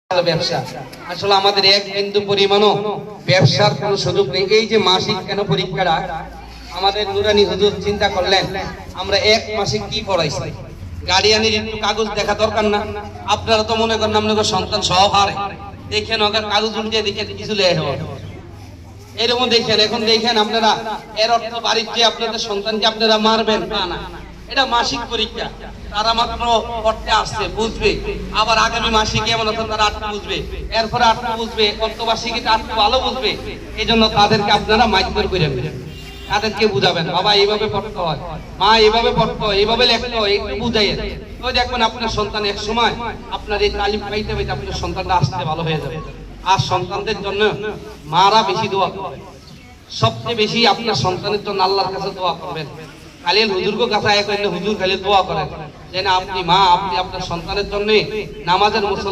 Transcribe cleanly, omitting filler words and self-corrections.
ব্যবসা আসলে আমাদের এক বিন্দু পরিমাণও ব্যবসার কোনো সুযোগ নেই। এই যে মাসিক কেন পরীক্ষাটা আমাদের নুরানি হুজুর চিন্তা করলেন, আমরা এক মাসে কি পড়াইছি, গার্ডিয়ানের একটু কাগজ দেখা দরকার না? আপনারা তো মনে করেন আপনাদের সন্তান সহ হারে দেখেন, ওকে কাগজ উল্টে দেখেন কিছু লেখা হবে এরকম দেখেন। এখন দেখেন আপনারা, এর অর্থ বাড়িতে আপনাদের সন্তানকে আপনারা মারবেন তা না, এটা মাসিক পরীক্ষা। তারা মাত্র পড়তে আসছে, বুঝবে, আবার আগামী মাসিক এমন অর্থ তারা আটটা বুঝবে, এরপরে আটটা বুঝবে, অর্থবার্ষিকীতে আটটা ভালো বুঝবে। এই জন্য তাদেরকে আপনারা মাইকর করে তাদেরকে বুঝাবেন, বাবা এইভাবে পড়তে হয়, মা এইভাবে পড়তে হয়, এইভাবে লিখতে হয়, একটু বুঝাইয়েন। তো দেখবেন আপনার সন্তান এক সময় আপনার এই তালিম পাইতে পাইতে আপনার সন্তানটা আসতে ভালো হয়ে যাবে। আর সন্তানদের জন্য মারা বেশি দোয়া করবেন, সবচেয়ে বেশি আপনার সন্তানের জন্য আল্লাহর কাছে দোয়া করবেন। খালি হুজুরকে কাছে এক হুজুর খালি দোয়া করেন যে না আপনি মা, আপনি আপনার সন্তানের জন্য নামাজের মুসল্লা